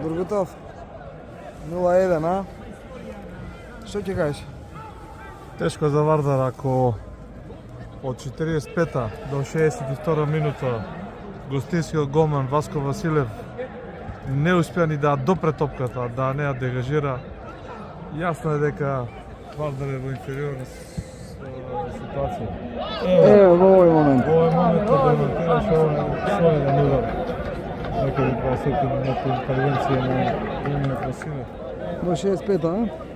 Бургутов 0-1, а? Што ќе кажеш? Тешко за Вардар ако од 45-та до 62-та минута гостинскиот голман Васко Василев не успеа ни да допре топката, да не ја дегажира. Јасно е дека Вардар е во инфериорна ситуација. Во овој момент. Во овој момент да демонтираше солиден удар. Некаде 20 минути интервенција на голманот Василев. Во 65-та, а?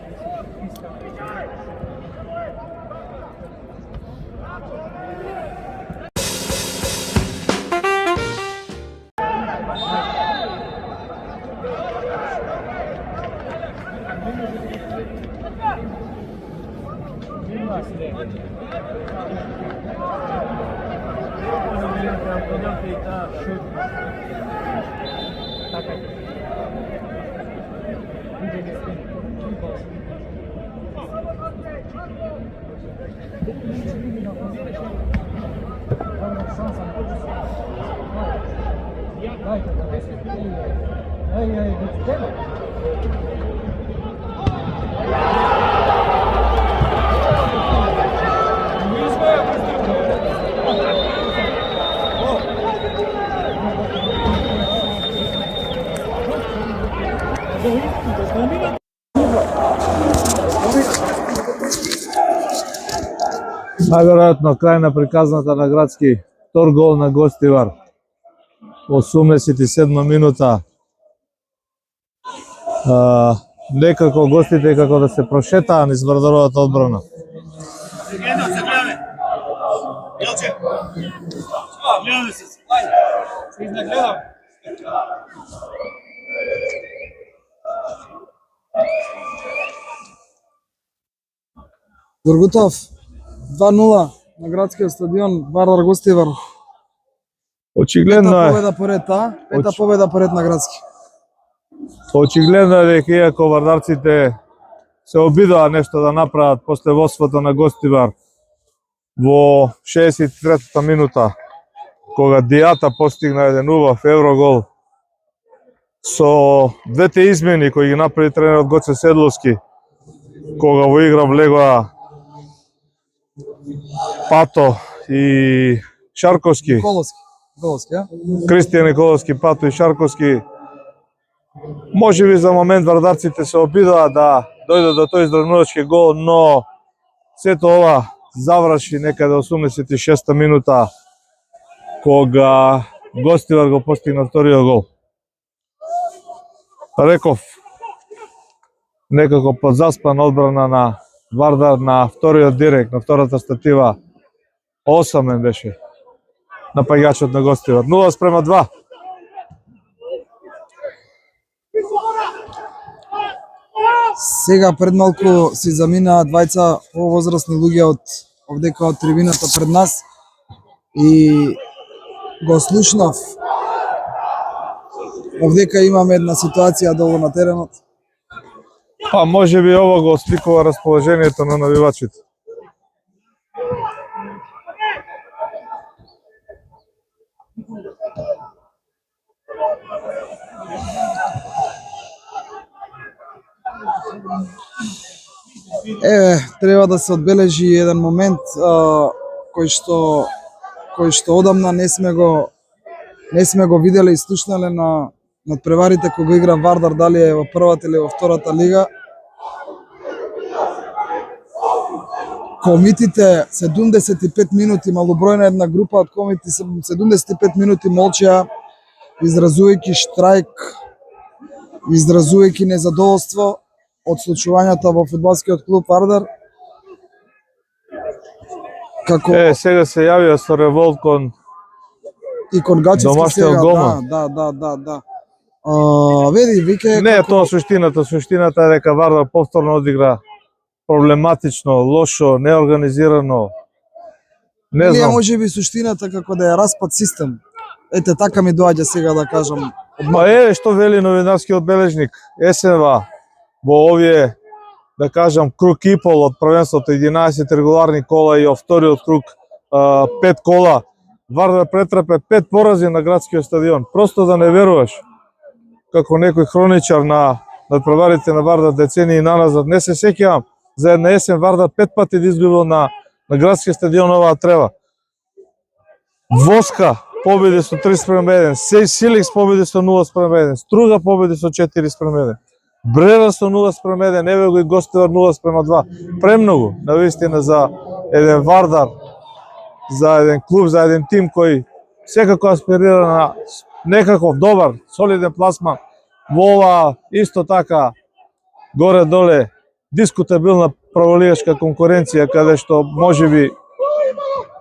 Најверојатно крај на приказната на Градски, втор гол на Гостивар. 87 минута. Некако гостите како да се прошетаа низ Вардаровата одбрана. Бургутов 2-0 на градскиот стадион Вардар Гостивар. Очигледно Пета е. победа поред, а? Пета победа поред на градски. Очигледно е дека иако вардарците се обидоа нешто да направат после водството на Гостивар во 63-та минута, кога Дијата постигна еден убав еврогол со двете измени кои ги направи тренерот Гоце Седловски, кога во игра влегоа Пато и Шарковски. Коловски, а? Кристијан Николовски, Пато и Шарковски. Можеби за момент вардарците се обидоа да дојдат до тој изравнувачки гол, но сето ова заврши некаде 86-та минута, кога Гостивар го постигна вториот гол. Реков, некако подзаспана одбрана на Вардар на вториот директ, на втората статива. Осамен беше напаѓачот на Гостивар. 0-2. Сега пред малку си заминаа двајца повозрастни луѓе од овдека од трибината пред нас и го слушнав. Овдека имаме една ситуација долу на теренот. Па можеби ово го осликува расположението на навивачите. Треба да се одбележи еден момент кој што одамна не сме го виделе и слушнале на надпреварите кога игра Вардар, дали е во првата или во втората лига. Комитите 75 минути, малобројна една група од комити 75 минути молчеа, изразувајќи штрајк, изразувајќи незадоволство од случувањата во фудбалскиот клуб Вардар. Како Сега се јавија со револт кон и кон Гачевски домашниот сега, голман. да. Види, вике Не е тоа суштината. Суштината е дека Вардар повторно одигра проблематично, лошо, неорганизирано. Не или е знам. можеби суштината како да е распад систем. Ете, така ми доаѓа сега да кажам. Па што вели новинарскиот бележник, есенва во овие, да кажам, круг и пол од првенството, 11 регуларни кола и од вториот круг 5 кола, Вардар претрпе 5 порази на градскиот стадион. Просто да не веруваш. Како некој хроничар на надпреварите на Вардар децении наназад, не се сеќавам за една есен Вардар 5 пати да изгубил на градскиот стадион оваа трева. Воска победи со 3:1, Силекс победи со 0:1, Струга победи со 4:1, Брера со 0:1, еве го и Гостивар 0:2. Премногу, навистина, за еден Вардар, за еден клуб, за еден тим кој секако аспирира на некаков добар, солиден пласман во ова исто така горе-доле дискутабилна праволигашка конкуренција, каде што можеби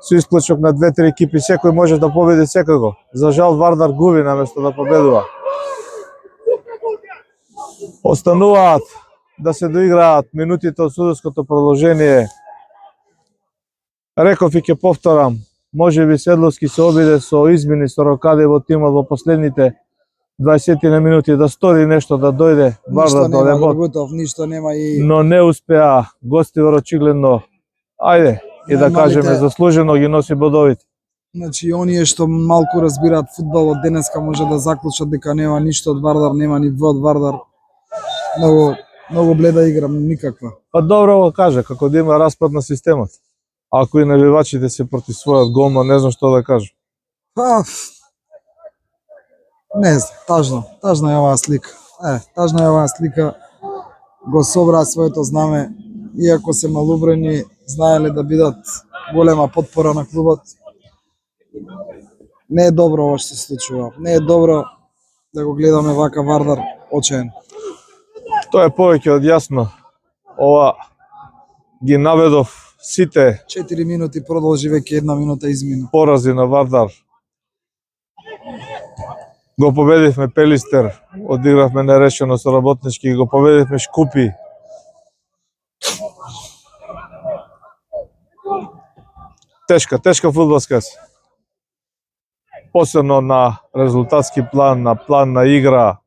со исклучок на 2-3 екипи секој може да победи секако. За жал Вардар губи наместо да победува. Остануваат да се доиграат минутите од судовското продолжение. Реков и ќе повторам, можеби Седловски се обиде со измени со рокаде во тимот во последните 20 на минути да стори нешто, да дојде Вардар до лебот. Драгутов, ништо нема и Но не успеа. Гостивар очигледно, ајде, и да кажеме заслужено ги носи бодовите. значи оние што малку разбираат фудбал од денеска може да заклучат дека нема ништо од Вардар, нема ни во од Вардар. Многу бледа игра, никаква. Па добро го кажа, како да има распад на системот. Ако и навивачите се против својот голман, не знам што да кажам. Па, не знам, тажна е оваа слика. Тажна е оваа слика. Го собраа своето знаме, иако се малубрени, знаеле да бидат голема потпора на клубот. Не е добро ова што се случува. Не е добро да го гледаме вака Вардар очаен. Тоа е повеќе од јасно. Ова ги наведов сите 4 минути продолжи, веќе 1 минута измина. порази на Вардар. Го победивме Пелистер, одигравме нерешено со Работнички, го победивме Шкупи. Тешка фудбалска се. Посебно на резултатски план, на план на игра.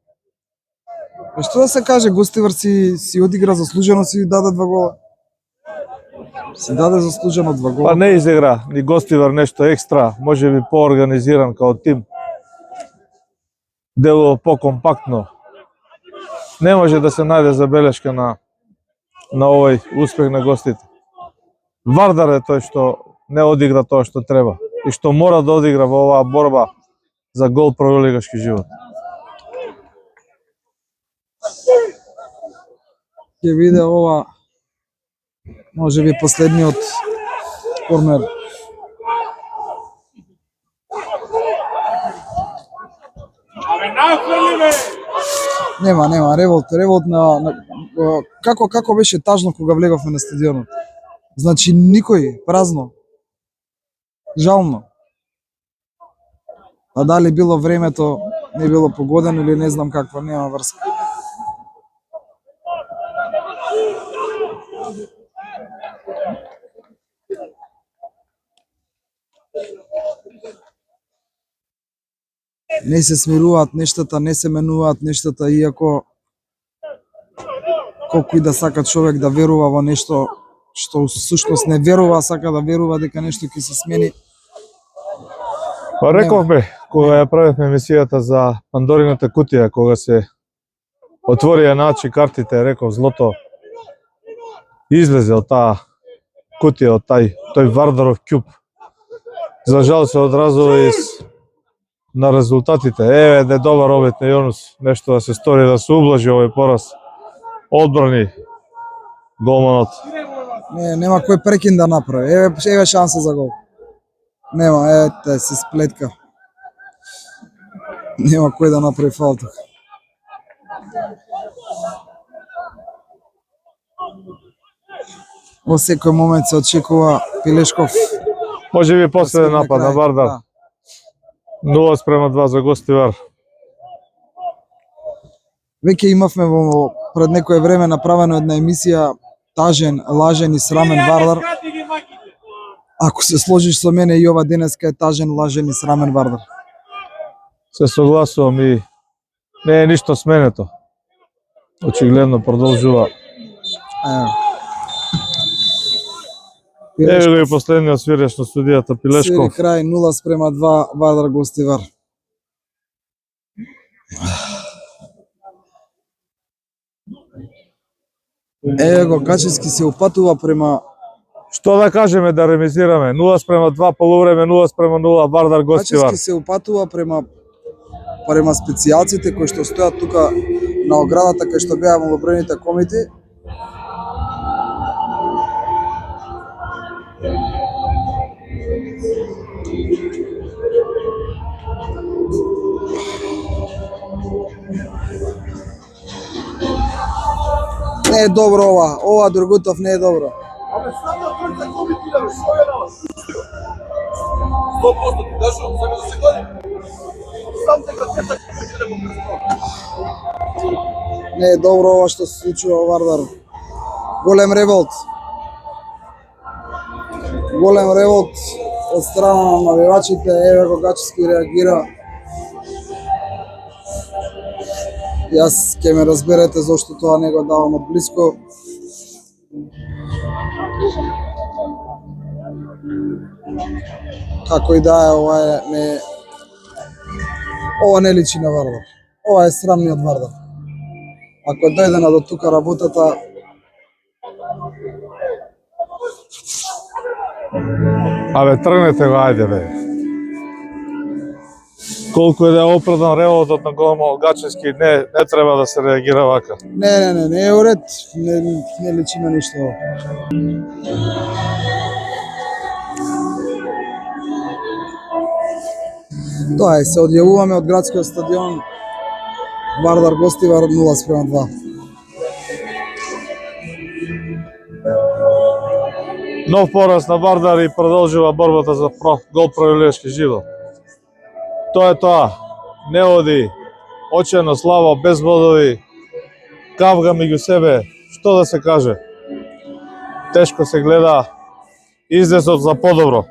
Што да се каже, Гостивар си одигра заслужено, си даде 2 гола. Си даде заслужено 2 гола. Па не изигра ни Гостивар нешто екстра, можеби поорганизиран као тим. Делува покомпактно. Не може да се најде забелешка на овој успех на гостите. Вардар е тој што не одигра тоа што треба и што мора да одигра во оваа борба за гол праволигашки живот. Ќе биде ова можеби последниот корнер. Нема, револт на како беше тажно кога влеговме на стадионот. Значи никој, празно. Жално. А дали било времето, не било погодено или не знам каква, нема врска. Не се смируваат нештата, не се менуваат нештата, иако колку и да сака човек да верува во нешто што всушност не верува, сака да верува дека нешто ќе се смени. Па рековме, кога ја правевме емисијата за Пандорината кутија, кога се отворија наочи картите, реков злото излезе од таа кутија, од тој Вардаров ќуп. За жал се одразува и на резултатите. Еве де добар обид на Јонус, нешто да се стори да се ублажи овој пораз. Одбрани голманот. Нема кој прекин да направи. Еве шанса за гол. Нема, ете се сплетка. Нема кој да направи фал тука. Во секој момент се очекува Пилешков. Може би после да напад на крај. Вардар. Да. 0-2 за Гостивар. Веќе имавме пред некое време направено една емисија Тажен, лажен и срамен Вардар. Ако се сложиш со мене и ова денеска е тажен, лажен и срамен Вардар. Се согласувам и не е ништо сменето. Очигледно продолжува. Еве го и последниот свиреш на судијата Пилешков. Свири крај 0-2 Вардар Гостивар. Еве го Гачевски се упатува према. Што да кажеме да ремизираме? 0-2 полувреме, 0-0 Вардар Гостивар. Гачевски се упатува према специјалците кои што стојат тука на оградата кај што беа малобројните комити. Не е добро ова Другутов не е добро. Абе, сам да тройца комитираме, што е на вас? 100% ти кажувам, само да се годи. Сам дека тета комитира го представа. Не е добро ова што се случува во Вардар. Голем револт. Голем револт од страна на навивачите. Еве го Гачевски реагира. Јас ќе ме разберете зошто тоа не го давам од близко. Како и да е, ова не личи на Вардар. Ова е срамниот Вардар. Ако дојде на до тука работата, Абе, тргнете го, ајде бе. Колку е да е оправдан револтот на Големо Гачевски, не треба да се реагира вака. не е уред, не личи на ништо. Тоа е, се одјавуваме од градскиот стадион. Вардар Гостивар 0-2. Нов пораз на Вардар и продолжува борбата за гол проилешки живот. Тоа е тоа. Не оди очено славо, без бодови, кавга меѓу себе. Што да се каже? Тешко се гледа излезот за подобро.